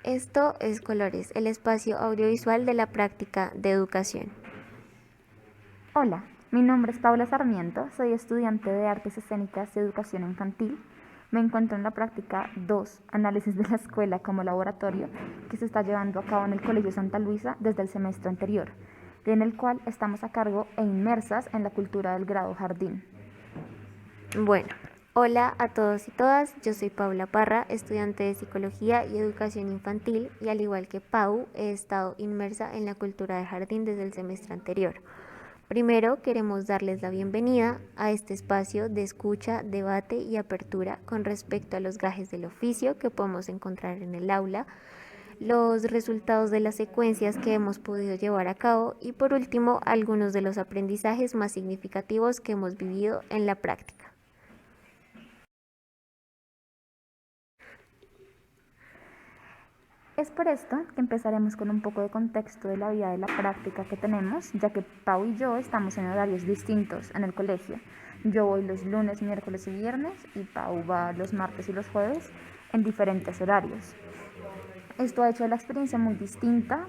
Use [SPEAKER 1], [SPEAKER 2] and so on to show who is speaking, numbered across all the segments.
[SPEAKER 1] Esto es Colores, el espacio audiovisual de la práctica de educación.
[SPEAKER 2] Hola, mi nombre es Paula Sarmiento, soy estudiante de Artes Escénicas y Educación Infantil. Me encuentro en la práctica 2, Análisis de la Escuela como Laboratorio, que se está llevando a cabo en el Colegio Santa Luisa desde el semestre anterior, en el cual estamos a cargo e inmersas en la cultura del grado jardín.
[SPEAKER 1] Bueno, hola a todos y todas, yo soy Paula Parra, estudiante de Psicología y Educación Infantil y al igual que Pau, he estado inmersa en la cultura de jardín desde el semestre anterior. Primero queremos darles la bienvenida a este espacio de escucha, debate y apertura con respecto a los gajes del oficio que podemos encontrar en el aula, los resultados de las secuencias que hemos podido llevar a cabo y por último algunos de los aprendizajes más significativos que hemos vivido en la práctica.
[SPEAKER 2] Es por esto que empezaremos con un poco de contexto de la vida de la práctica que tenemos, ya que Pau y yo estamos en horarios distintos en el colegio. Yo voy los lunes, miércoles y viernes y Pau va los martes y los jueves en diferentes horarios. Esto ha hecho la experiencia muy distinta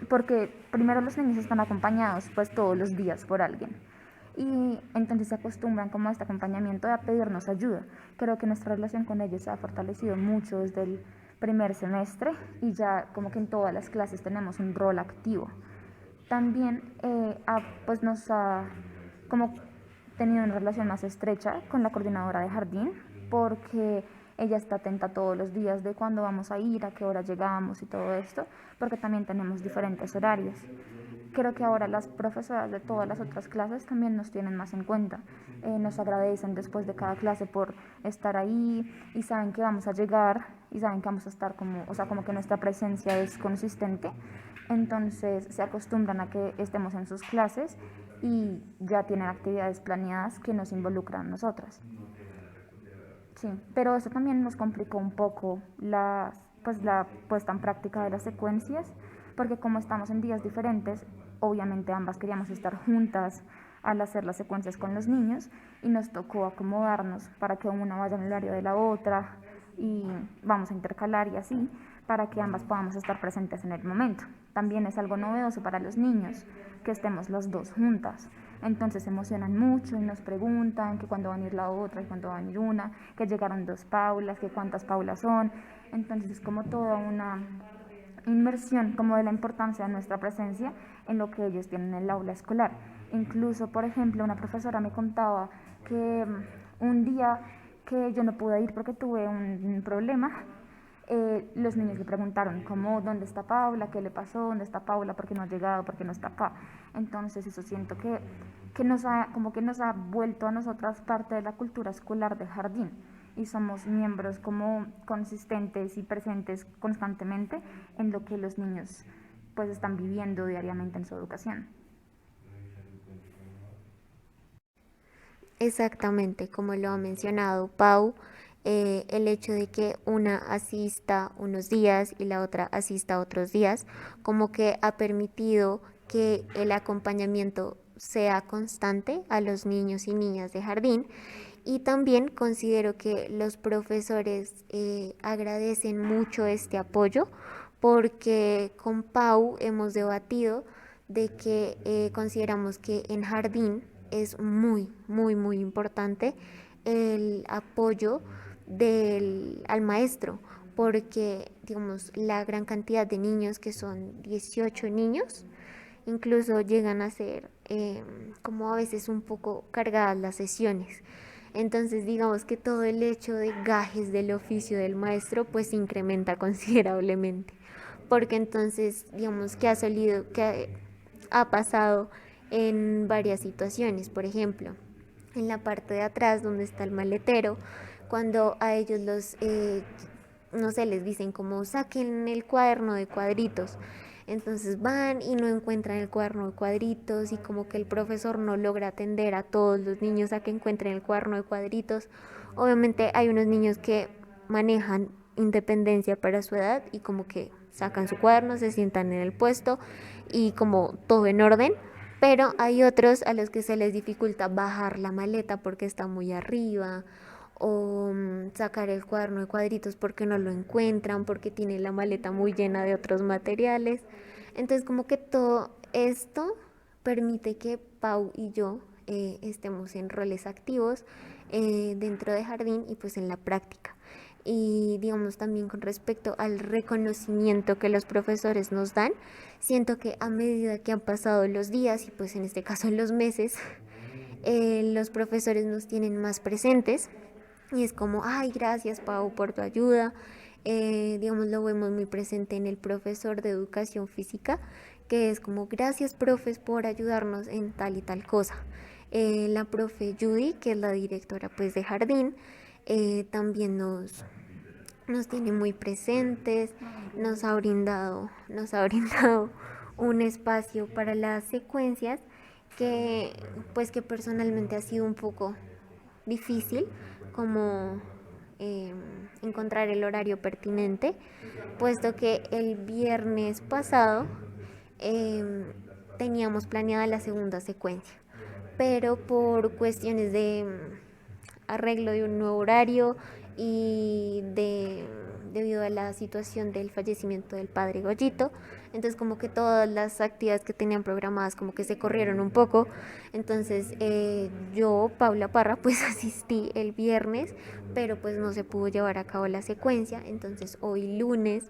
[SPEAKER 2] porque primero los niños están acompañados pues todos los días por alguien y entonces se acostumbran como a este acompañamiento y a pedirnos ayuda. Creo que nuestra relación con ellos se ha fortalecido mucho desde el primer semestre y ya como que en todas las clases tenemos un rol activo. También pues nos ha como tenido una relación más estrecha con la coordinadora de jardín porque ella está atenta todos los días de cuándo vamos a ir, a qué hora llegamos y todo esto, porque también tenemos diferentes horarios. Creo que ahora las profesoras de todas las otras clases también nos tienen más en cuenta. Nos agradecen después de cada clase por estar ahí y saben que vamos a llegar y saben que vamos a estar como, o sea, como que nuestra presencia es consistente. Entonces se acostumbran a que estemos en sus clases y ya tienen actividades planeadas que nos involucran a nosotras. Sí, pero eso también nos complicó un poco la puesta en práctica de las secuencias, porque como estamos en días diferentes, obviamente ambas queríamos estar juntas al hacer las secuencias con los niños y nos tocó acomodarnos para que una vaya en el horario de la otra y vamos a intercalar y así para que ambas podamos estar presentes en el momento. También es algo novedoso para los niños que estemos las dos juntas. Entonces se emocionan mucho y nos preguntan que cuándo va a venir la otra, que cuándo va a venir una, que llegaron dos Paulas, que cuántas Paulas son. Entonces es como toda una inmersión como de la importancia de nuestra presencia en lo que ellos tienen en el aula escolar. Incluso, por ejemplo, una profesora me contaba que un día que yo no pude ir porque tuve un problema, los niños le preguntaron cómo, dónde está Paula, qué le pasó, dónde está Paula, por qué no ha llegado, por qué no está acá. Entonces eso siento que como que nos ha vuelto a nosotras parte de la cultura escolar de jardín y somos miembros como consistentes y presentes constantemente en lo que los niños pues están viviendo diariamente en su educación.
[SPEAKER 1] Exactamente, como lo ha mencionado Pau, el hecho de que una asista unos días y la otra asista otros días, como que ha permitido que el acompañamiento sea constante a los niños y niñas de jardín y también considero que los profesores agradecen mucho este apoyo porque con Pau hemos debatido de que consideramos que en jardín es muy importante el apoyo al maestro, porque digamos la gran cantidad de niños, que son 18 niños, incluso llegan a ser como a veces un poco cargadas las sesiones. Entonces digamos que todo el hecho de gajes del oficio del maestro pues incrementa considerablemente, porque entonces digamos que ha pasado en varias situaciones. Por ejemplo, en la parte de atrás donde está el maletero, cuando a ellos no sé, les dicen como saquen el cuaderno de cuadritos. Entonces van y no encuentran el cuaderno de cuadritos y como que el profesor no logra atender a todos los niños a que encuentren el cuaderno de cuadritos. Obviamente hay unos niños que manejan independencia para su edad y como que sacan su cuaderno, se sientan en el puesto y como todo en orden, pero hay otros a los que se les dificulta bajar la maleta porque está muy arriba o sacar el cuaderno de cuadritos porque no lo encuentran, porque tiene la maleta muy llena de otros materiales. Entonces como que todo esto permite que Pau y yo estemos en roles activos dentro de jardín y pues en la práctica. Y digamos también con respecto al reconocimiento que los profesores nos dan, siento que a medida que han pasado los días y pues en este caso los meses, los profesores nos tienen más presentes y es como, ay, gracias Pau por tu ayuda. Digamos, lo vemos muy presente en el profesor de educación física, que es como, gracias profes por ayudarnos en tal y tal cosa. La profe Judy, que es la directora pues de jardín, también nos tiene muy presentes, nos ha brindado un espacio para las secuencias que pues que personalmente ha sido un poco difícil como encontrar el horario pertinente, puesto que el viernes pasado eh, teníamos planeada la segunda secuencia, pero por cuestiones de arreglo de un nuevo horario y debido a la situación del fallecimiento del padre Goyito, entonces como que todas las actividades que tenían programadas como que se corrieron un poco. Entonces yo, Paula Parra, pues asistí el viernes, pero pues no se pudo llevar a cabo la secuencia. Entonces hoy lunes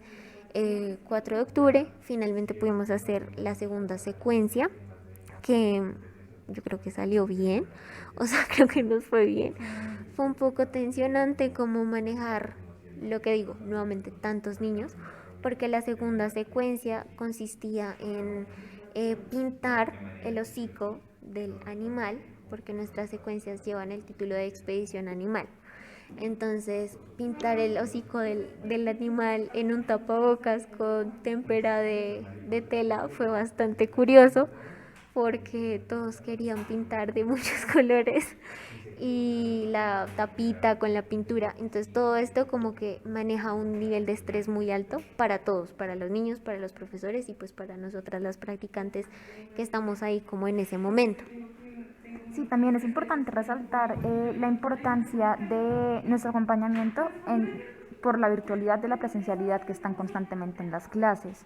[SPEAKER 1] 4 de octubre finalmente pudimos hacer la segunda secuencia, que yo creo que salió bien, o sea, creo que nos fue bien. Fue un poco tensionante como manejar, lo que digo, nuevamente tantos niños, porque la segunda secuencia consistía en pintar el hocico del animal, porque nuestras secuencias llevan el título de expedición animal. Entonces, pintar el hocico del animal en un tapabocas con témpera de tela fue bastante curioso porque todos querían pintar de muchos colores y la tapita con la pintura. Entonces todo esto como que maneja un nivel de estrés muy alto para todos, para los niños, para los profesores y pues para nosotras las practicantes que estamos ahí como en ese momento.
[SPEAKER 2] Sí, también es importante resaltar la importancia de nuestro acompañamiento por la virtualidad de la presencialidad que están constantemente en las clases.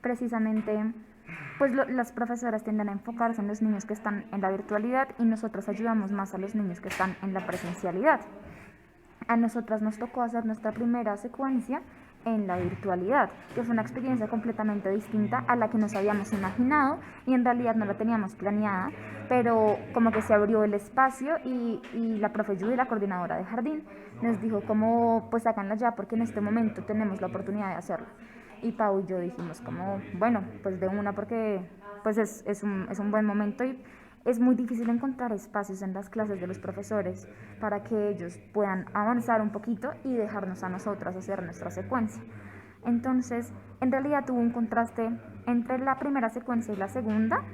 [SPEAKER 2] Precisamente, pues las profesoras tienden a enfocarse en los niños que están en la virtualidad y nosotros ayudamos más a los niños que están en la presencialidad. A nosotras nos tocó hacer nuestra primera secuencia en la virtualidad, que fue una experiencia completamente distinta a la que nos habíamos imaginado y en realidad no la teníamos planeada, pero como que se abrió el espacio y la profe Judy, la coordinadora de jardín, nos dijo como pues háganla ya porque en este momento tenemos la oportunidad de hacerlo. Y Pau y yo dijimos como bueno, pues de una porque pues es un buen momento y es muy difícil encontrar espacios en las clases de los profesores para que ellos puedan avanzar un poquito y dejarnos a nosotras hacer nuestra secuencia. Entonces, en realidad tuvo un contraste entre la primera secuencia y la segunda,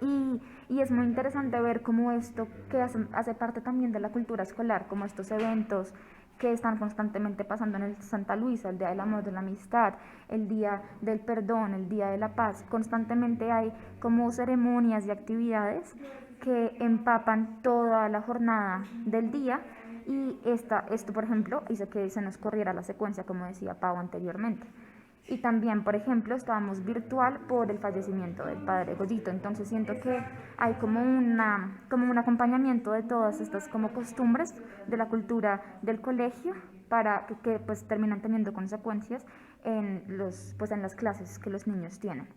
[SPEAKER 2] y es muy interesante ver cómo esto que hace parte también de la cultura escolar, como estos eventos que están constantemente pasando en el Santa Luisa, el Día del Amor, de la Amistad, el Día del Perdón, el Día de la Paz. Constantemente hay como ceremonias y actividades que empapan toda la jornada del día y esto, por ejemplo, hizo que se nos corriera la secuencia, como decía Pau anteriormente. Y también, por ejemplo, estábamos virtual por el fallecimiento del padre Goyito. Entonces siento que hay como un acompañamiento de todas estas como costumbres de la cultura del colegio para que pues terminan teniendo consecuencias pues, en las clases que los niños tienen.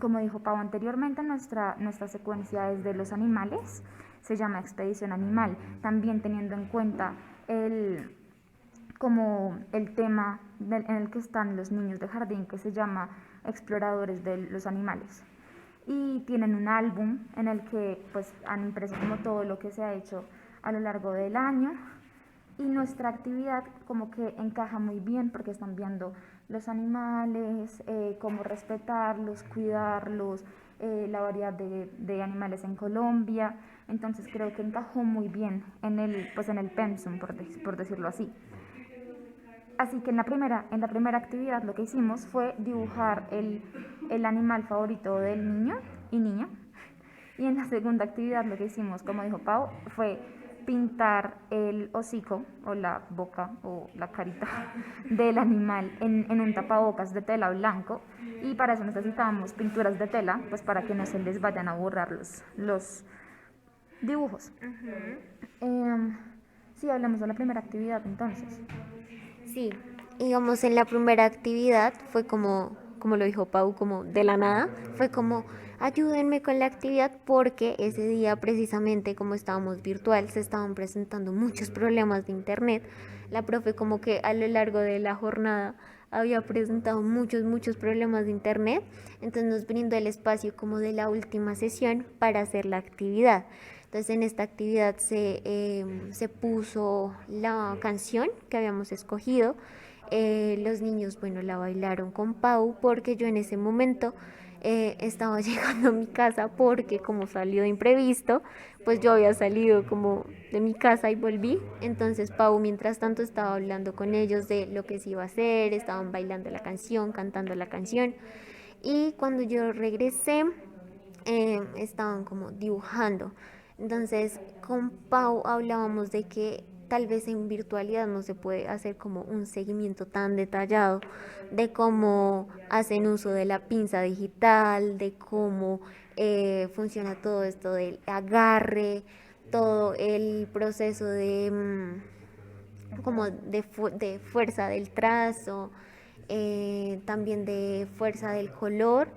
[SPEAKER 2] Como dijo Pau anteriormente, nuestra secuencia es de los animales, se llama Expedición Animal, también teniendo en cuenta como el tema en el que están los niños de jardín, que se llama Exploradores de los Animales. Y tienen un álbum en el que pues han impreso como todo lo que se ha hecho a lo largo del año, y nuestra actividad como que encaja muy bien porque están viendo los animales, cómo respetarlos, cuidarlos, la variedad de animales en Colombia. Entonces creo que encajó muy bien pues en el pensum, por decirlo así. Así que en la primera actividad lo que hicimos fue dibujar el animal favorito del niño y niña. Y en la segunda actividad lo que hicimos, como dijo Pau, fue pintar el hocico o la boca o la carita del animal en un tapabocas de tela blanco, y para eso necesitábamos pinturas de tela, pues para que no se les vayan a borrar los dibujos. Eh, sí, hablamos de la primera actividad entonces.
[SPEAKER 1] Sí, digamos en la primera actividad fue como lo dijo Pau, como de la nada, fue como ayúdenme con la actividad porque ese día precisamente como estábamos virtual se estaban presentando muchos problemas de internet. La profe como que a lo largo de la jornada había presentado muchos problemas de internet, entonces nos brindó el espacio como de la última sesión para hacer la actividad. Entonces en esta actividad se puso la canción que habíamos escogido. Los niños, bueno, la bailaron con Pau porque yo en ese momento estaba llegando a mi casa porque como salió de imprevisto, pues yo había salido como de mi casa y volví. Entonces Pau mientras tanto estaba hablando con ellos de lo que se iba a hacer, estaban bailando la canción, cantando la canción. Y cuando yo regresé, estaban como dibujando. Entonces con Pau hablábamos de que tal vez en virtualidad no se puede hacer como un seguimiento tan detallado de cómo hacen uso de la pinza digital, de cómo funciona todo esto del agarre, todo el proceso de como de fuerza del trazo, también de fuerza del color.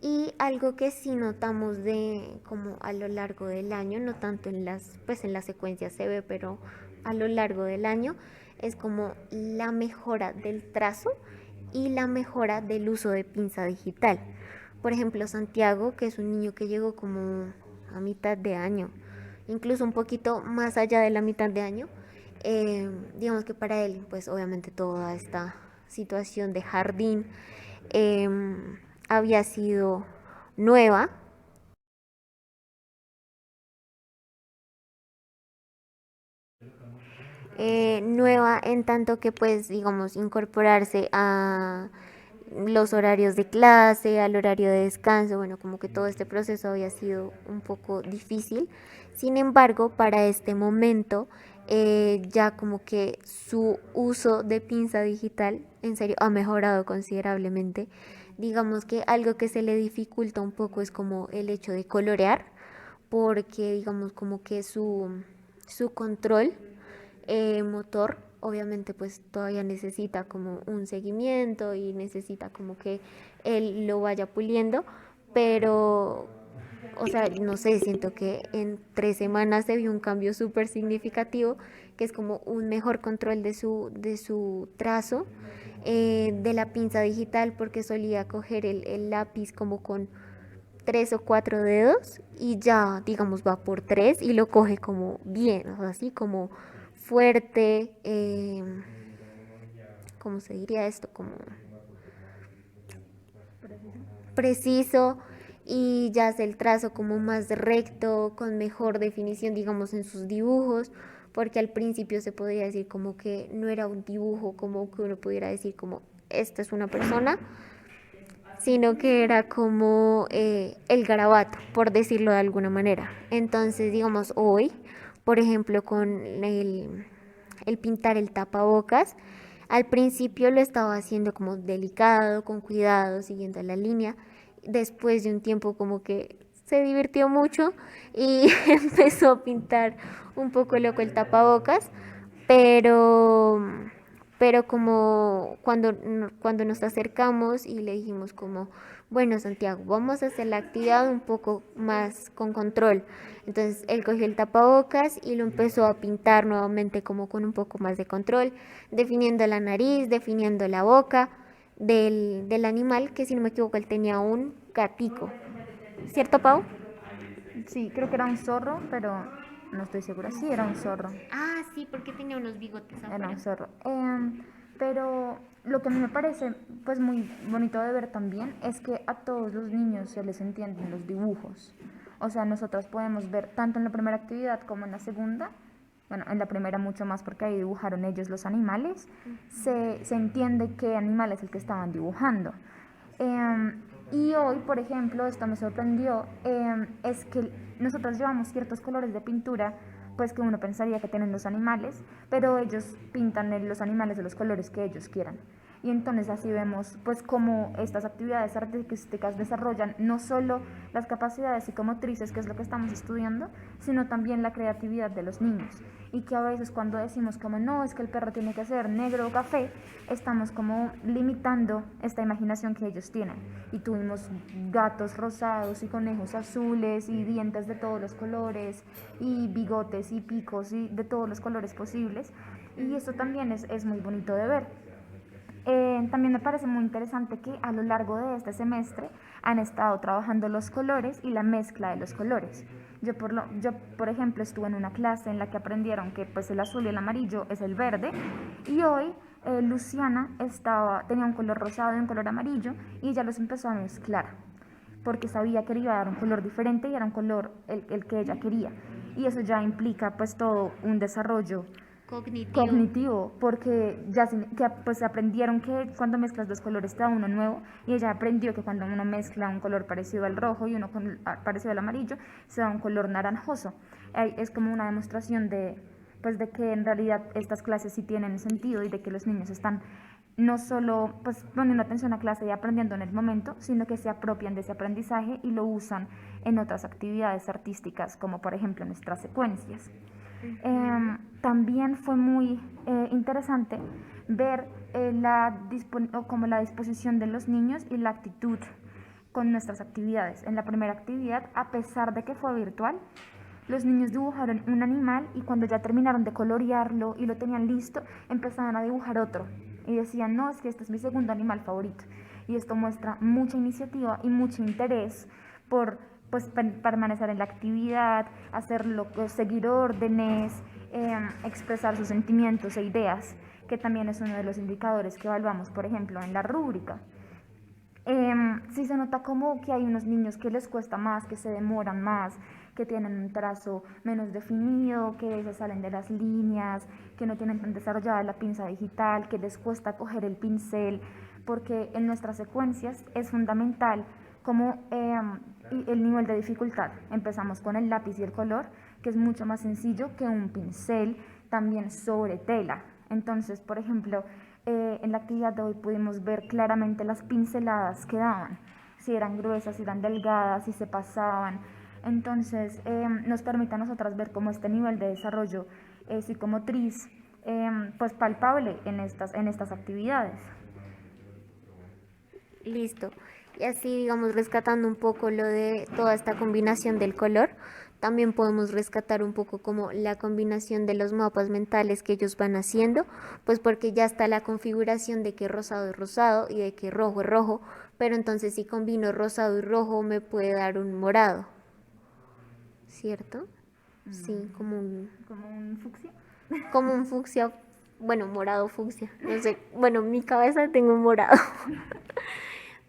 [SPEAKER 1] Y algo que sí notamos de como a lo largo del año, no tanto en pues en la secuencia se ve, pero a lo largo del año es como la mejora del trazo y la mejora del uso de pinza digital. Por ejemplo, Santiago, que es un niño que llegó como a mitad de año, incluso un poquito más allá de la mitad de año, digamos que para él, pues obviamente toda esta situación de jardín eh, había sido nueva. Nueva en tanto que pues digamos incorporarse a los horarios de clase, al horario de descanso, bueno, como que todo este proceso había sido un poco difícil. Sin embargo, para este momento, ya como que su uso de pinza digital, en serio, ha mejorado considerablemente. Digamos que algo que se le dificulta un poco es como el hecho de colorear, porque digamos como que su control motor obviamente pues todavía necesita como un seguimiento y necesita como que él lo vaya puliendo, pero o sea, no sé, siento que en 3 semanas se vio un cambio súper significativo, que es como un mejor control de su trazo, de la pinza digital, porque solía coger el lápiz como con 3 o 4 dedos y ya, digamos, va por tres y lo coge como bien, o sea, así como fuerte, ¿cómo se diría esto? Como preciso y ya hace el trazo como más recto, con mejor definición, digamos, en sus dibujos, porque al principio se podría decir como que no era un dibujo, como que uno pudiera decir como esta es una persona, sino que era como el garabato, por decirlo de alguna manera. Entonces, digamos, hoy, por ejemplo, con el pintar el tapabocas, al principio lo estaba haciendo como delicado, con cuidado, siguiendo la línea. Después de un tiempo como que se divirtió mucho y empezó a pintar un poco loco el tapabocas, pero como cuando nos acercamos y le dijimos como, bueno Santiago, vamos a hacer la actividad un poco más con control. Entonces él cogió el tapabocas y lo empezó a pintar nuevamente como con un poco más de control, definiendo la nariz, definiendo la boca del animal, que si no me equivoco él tenía un gatico. ¿Cierto, Pau?
[SPEAKER 2] Sí, creo que era un zorro, pero no estoy segura. Sí, era un zorro.
[SPEAKER 1] Ah, sí, porque tenía unos bigotes
[SPEAKER 2] Era un
[SPEAKER 1] afuera.
[SPEAKER 2] zorro. Pero lo que a mí me parece pues muy bonito de ver también es que a todos los niños se les entienden los dibujos. O sea, nosotros podemos ver tanto en la primera actividad como en la segunda, bueno, en la primera mucho más porque ahí dibujaron ellos los animales, se entiende qué animal es el que estaban dibujando. Y hoy, por ejemplo, esto me sorprendió, es que nosotros llevamos ciertos colores de pintura pues que uno pensaría que tienen los animales, pero ellos pintan los animales de los colores que ellos quieran. Y entonces así vemos pues cómo estas actividades artísticas desarrollan no solo las capacidades psicomotrices, que es lo que estamos estudiando, sino también la creatividad de los niños. Y que a veces cuando decimos como no, es que el perro tiene que ser negro o café, estamos como limitando esta imaginación que ellos tienen. Y tuvimos gatos rosados y conejos azules y dientes de todos los colores y bigotes y picos y de todos los colores posibles. Y eso también es muy bonito de ver. También me parece muy interesante que a lo largo de este semestre han estado trabajando los colores y la mezcla de los colores. Yo por ejemplo, estuve en una clase en la que aprendieron que pues, el azul y el amarillo es el verde, y hoy Luciana tenía un color rosado y un color amarillo, y ella los empezó a mezclar, porque sabía que le iba a dar un color diferente y era un color el que ella quería. Y eso ya implica pues todo un desarrollo cognitivo, porque pues aprendieron que cuando mezclas dos colores te da uno nuevo, y ella aprendió que cuando uno mezcla un color parecido al rojo y uno parecido al amarillo, se da un color naranjoso. Es como una demostración pues de que en realidad estas clases sí tienen sentido y de que los niños están no solo pues poniendo atención a clase y aprendiendo en el momento, sino que se apropian de ese aprendizaje y lo usan en otras actividades artísticas, como por ejemplo nuestras secuencias. También fue muy interesante ver como la disposición de los niños y la actitud con nuestras actividades. En la primera actividad, a pesar de que fue virtual, los niños dibujaron un animal, y cuando ya terminaron de colorearlo y lo tenían listo, empezaron a dibujar otro y decían, no, es que este es mi segundo animal favorito. Y esto muestra mucha iniciativa y mucho interés por pues permanecer en la actividad, hacerlo, seguir órdenes, expresar sus sentimientos e ideas, que también es uno de los indicadores que evaluamos, por ejemplo, en la rúbrica. Sí se nota como que hay unos niños que les cuesta más, que se demoran más, que tienen un trazo menos definido, que se salen de las líneas, que no tienen tan desarrollada la pinza digital, que les cuesta coger el pincel, porque en nuestras secuencias es fundamental como el nivel de dificultad. Empezamos con el lápiz y el color, que es mucho más sencillo que un pincel también sobre tela. Entonces, por ejemplo, en la actividad de hoy pudimos ver claramente las pinceladas que daban, si eran gruesas, si eran delgadas, si se pasaban. Entonces, nos permite a nosotras ver cómo este nivel de desarrollo psicomotriz pues palpable en estas actividades.
[SPEAKER 1] Listo. Y así, digamos, rescatando un poco lo de toda esta combinación del color, también podemos rescatar un poco como la combinación de los mapas mentales que ellos van haciendo, pues porque ya está la configuración de que rosado es rosado y de que rojo es rojo, pero entonces si combino rosado y rojo me puede dar un morado, ¿cierto? Sí,
[SPEAKER 2] Como un fucsia.
[SPEAKER 1] como un fucsia, bueno, morado fucsia, no sé, bueno, en mi cabeza tengo un morado.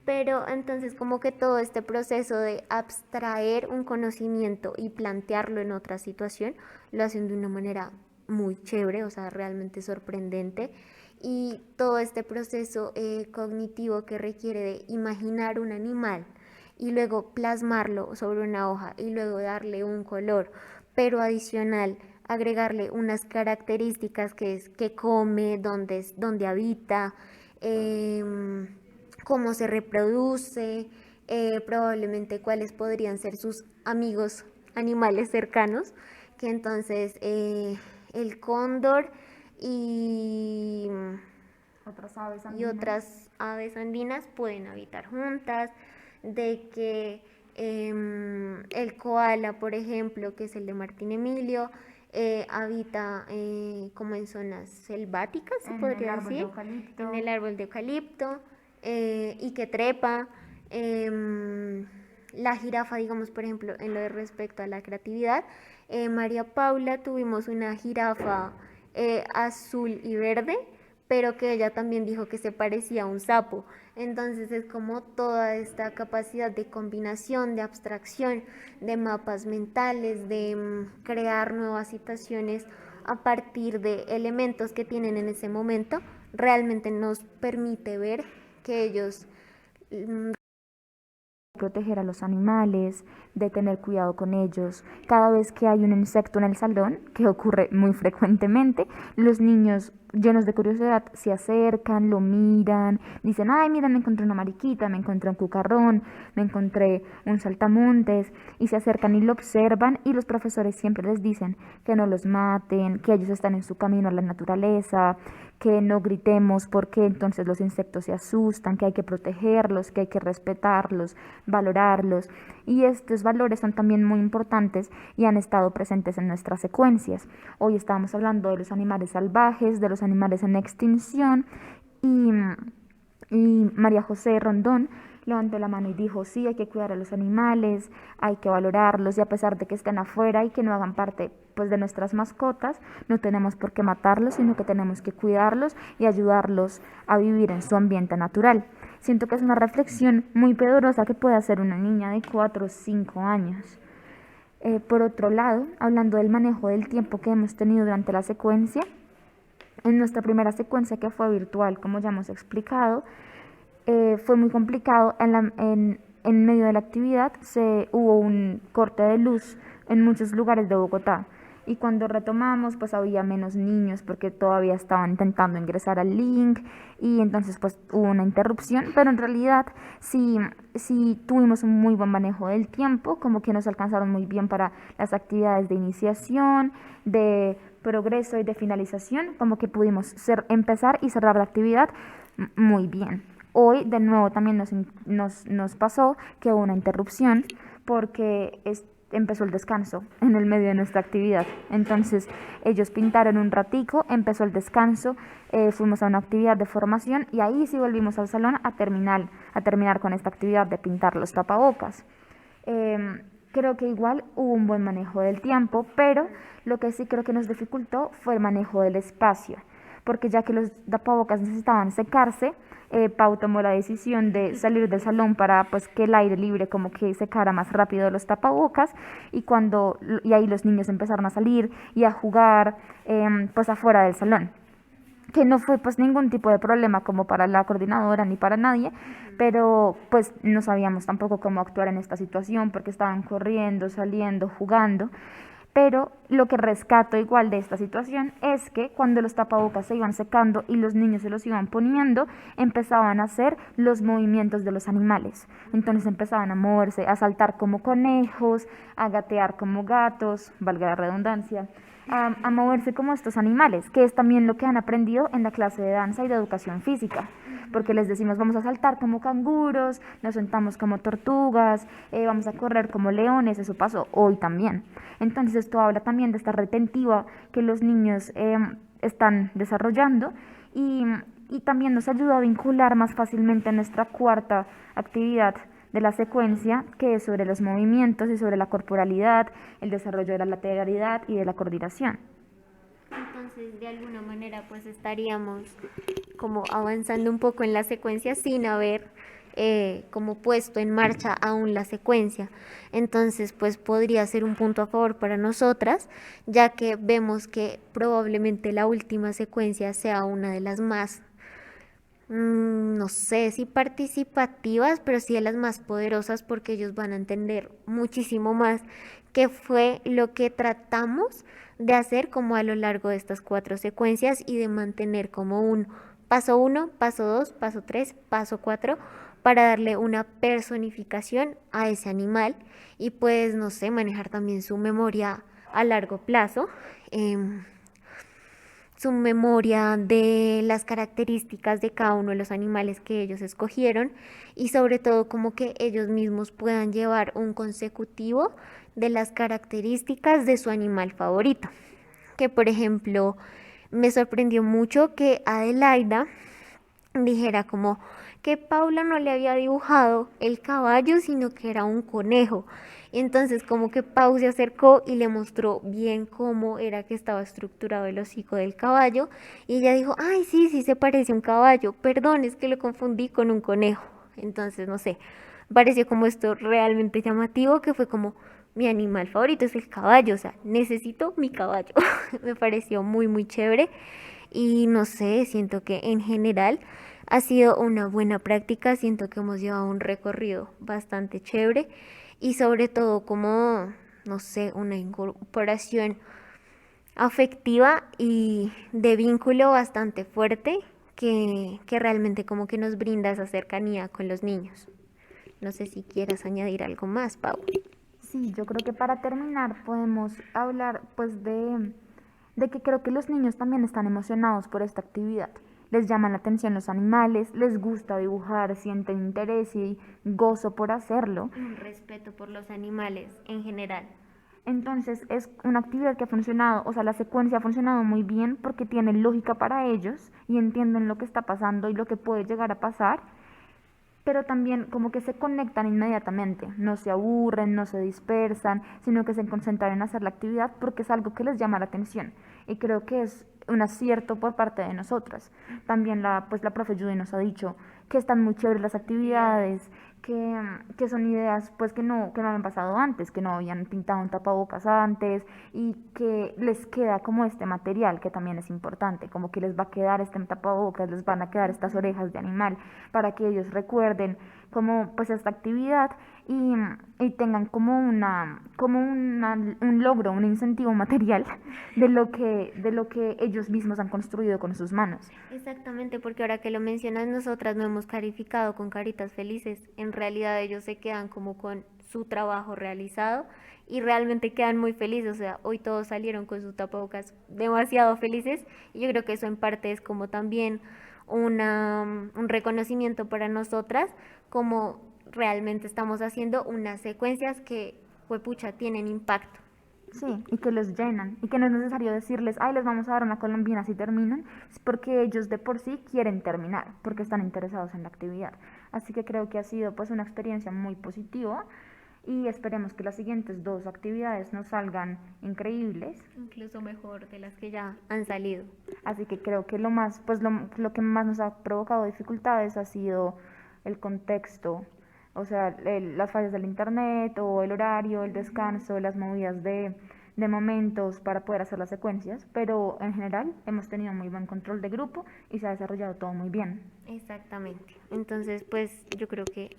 [SPEAKER 1] Pero entonces como que todo este proceso de abstraer un conocimiento y plantearlo en otra situación lo hacen de una manera muy chévere, o sea, realmente sorprendente. Y todo este proceso cognitivo que requiere de imaginar un animal y luego plasmarlo sobre una hoja y luego darle un color, pero adicional agregarle unas características que es que come, dónde habita, cómo se reproduce, probablemente cuáles podrían ser sus amigos animales cercanos, que entonces el cóndor y otras aves andinas pueden habitar juntas, de que el koala, por ejemplo, que es el de Martín Emilio, habita como en zonas selváticas, se podría decir, en el árbol de eucalipto, y que trepa. La jirafa, digamos, por ejemplo, en lo de respecto a la creatividad, María Paula tuvimos una jirafa azul y verde, pero que ella también dijo que se parecía a un sapo. Entonces es como toda esta capacidad de combinación, de abstracción, de mapas mentales, de crear nuevas situaciones a partir de elementos que tienen en ese momento, realmente nos permite ver que ellos
[SPEAKER 2] proteger a los animales, de tener cuidado con ellos. Cada vez que hay un insecto en el salón, que ocurre muy frecuentemente, los niños llenos de curiosidad se acercan, lo miran, dicen, ay, mira, me encontré una mariquita, me encontré un cucarrón, me encontré un saltamontes, y se acercan y lo observan, y los profesores siempre les dicen que no los maten, que ellos están en su camino a la naturaleza, que no gritemos porque entonces los insectos se asustan, que hay que protegerlos, que hay que respetarlos, valorarlos. Y estos valores son también muy importantes y han estado presentes en nuestras secuencias. Hoy estábamos hablando de los animales salvajes, de los animales en extinción, y, y María José Rondón levantó la mano y dijo, sí, hay que cuidar a los animales, hay que valorarlos, y a pesar de que estén afuera y que no hagan parte pues de nuestras mascotas, no tenemos por qué matarlos, sino que tenemos que cuidarlos y ayudarlos a vivir en su ambiente natural. Siento que es una reflexión muy poderosa que puede hacer una niña de 4 o 5 años. Por otro lado, hablando del manejo del tiempo que hemos tenido durante la secuencia, en nuestra primera secuencia, que fue virtual, como ya hemos explicado, fue muy complicado. En medio de la actividad hubo un corte de luz en muchos lugares de Bogotá, y cuando retomamos pues había menos niños porque todavía estaban intentando ingresar al link, y entonces pues hubo una interrupción, pero en realidad sí tuvimos un muy buen manejo del tiempo, como que nos alcanzaron muy bien para las actividades de iniciación, de progreso y de finalización, como que pudimos empezar y cerrar la actividad muy bien. Hoy de nuevo también nos pasó que hubo una interrupción porque empezó el descanso en el medio de nuestra actividad. Entonces ellos pintaron un ratico, empezó el descanso, fuimos a una actividad de formación y ahí sí volvimos al salón a terminar con esta actividad de pintar los tapabocas. Creo que igual hubo un buen manejo del tiempo, pero lo que sí creo que nos dificultó fue el manejo del espacio, porque ya que los tapabocas necesitaban secarse, Pau tomó la decisión de salir del salón para pues que el aire libre como que secara más rápido los tapabocas, y ahí los niños empezaron a salir y a jugar pues afuera del salón, que no fue pues ningún tipo de problema como para la coordinadora ni para nadie, pero pues no sabíamos tampoco cómo actuar en esta situación porque estaban corriendo, saliendo, jugando. Pero lo que rescato igual de esta situación es que cuando los tapabocas se iban secando y los niños se los iban poniendo, empezaban a hacer los movimientos de los animales. Entonces empezaban a moverse, a saltar como conejos, a gatear como gatos, valga la redundancia, a moverse como estos animales, que es también lo que han aprendido en la clase de danza y de educación física, porque les decimos vamos a saltar como canguros, nos sentamos como tortugas, vamos a correr como leones, eso pasó hoy también. Entonces esto habla también de esta retentiva que los niños están desarrollando, y también nos ayuda a vincular más fácilmente nuestra cuarta actividad de la secuencia, que es sobre los movimientos y sobre la corporalidad, el desarrollo de la lateralidad y de la coordinación.
[SPEAKER 1] Entonces, de alguna manera, pues estaríamos como avanzando un poco en la secuencia sin haber como puesto en marcha aún la secuencia. Entonces, pues podría ser un punto a favor para nosotras, ya que vemos que probablemente la última secuencia sea una de las más no sé si participativas, pero sí de las más poderosas, porque ellos van a entender muchísimo más qué fue lo que tratamos de hacer como a lo largo de estas 4 secuencias, y de mantener como un paso 1, paso 2, paso 3, paso 4, para darle una personificación a ese animal y pues no sé, manejar también su memoria a largo plazo. Su memoria de las características de cada uno de los animales que ellos escogieron, y sobre todo como que ellos mismos puedan llevar un consecutivo de las características de su animal favorito. Que por ejemplo me sorprendió mucho que Adelaida dijera como que Paula no le había dibujado el caballo, sino que era un conejo. Entonces como que Pau se acercó y le mostró bien cómo era que estaba estructurado el hocico del caballo, y ella dijo, ay, sí, sí se parece a un caballo, perdón, es que lo confundí con un conejo. Entonces, no sé, pareció como esto realmente llamativo, que fue como, mi animal favorito es el caballo, o sea, necesito mi caballo. Me pareció muy, muy chévere, y no sé, siento que en general Ha sido una buena práctica, siento que hemos llevado un recorrido bastante chévere y sobre todo como, no sé, una incorporación afectiva y de vínculo bastante fuerte que realmente como que nos brinda esa cercanía con los niños. No sé si quieras añadir algo más, Pau.
[SPEAKER 2] Sí, yo creo que para terminar podemos hablar pues de que creo que los niños también están emocionados por esta actividad. Les llaman la atención los animales, les gusta dibujar, sienten interés y gozo por hacerlo.
[SPEAKER 1] Un respeto por los animales en general.
[SPEAKER 2] Entonces es una actividad que ha funcionado, o sea, la secuencia ha funcionado muy bien porque tiene lógica para ellos y entienden lo que está pasando y lo que puede llegar a pasar, pero también como que se conectan inmediatamente, no se aburren, no se dispersan, sino que se concentran en hacer la actividad porque es algo que les llama la atención y creo que es un acierto por parte de nosotras. También la profe Judy nos ha dicho que están muy chéveres las actividades, que son ideas pues que no habían pasado antes, que no habían pintado un tapabocas antes y que les queda como este material que también es importante, como que les va a quedar este tapabocas, les van a quedar estas orejas de animal para que ellos recuerden como pues esta actividad y tengan un logro, un incentivo material de lo que ellos mismos han construido con sus manos.
[SPEAKER 1] Exactamente, porque ahora que lo mencionas, nosotras no hemos calificado con caritas felices. En realidad ellos se quedan como con su trabajo realizado y realmente quedan muy felices. O sea, hoy todos salieron con sus tapabocas demasiado felices y yo creo que eso en parte es como también un reconocimiento para nosotras, como realmente estamos haciendo unas secuencias que, pucha, tienen impacto.
[SPEAKER 2] Sí, y que los llenan, y que no es necesario decirles, ay, les vamos a dar una colombina si terminan, es porque ellos de por sí quieren terminar, porque están interesados en la actividad. Así que creo que ha sido pues una experiencia muy positiva y esperemos que las siguientes dos actividades nos salgan increíbles.
[SPEAKER 1] Incluso mejor de las que ya han salido.
[SPEAKER 2] Así que creo que lo que más nos ha provocado dificultades ha sido el contexto, o sea, las fallas del internet o el horario, el descanso, las movidas de momentos para poder hacer las secuencias, pero en general hemos tenido muy buen control de grupo y se ha desarrollado todo muy bien.
[SPEAKER 1] Exactamente. Entonces, pues yo creo que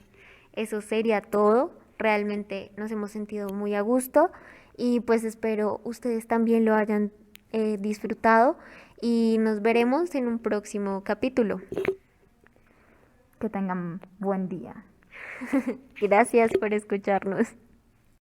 [SPEAKER 1] eso sería todo. Realmente nos hemos sentido muy a gusto y pues espero ustedes también lo hayan disfrutado y nos veremos en un próximo capítulo.
[SPEAKER 2] Que tengan buen día.
[SPEAKER 1] Gracias por escucharnos.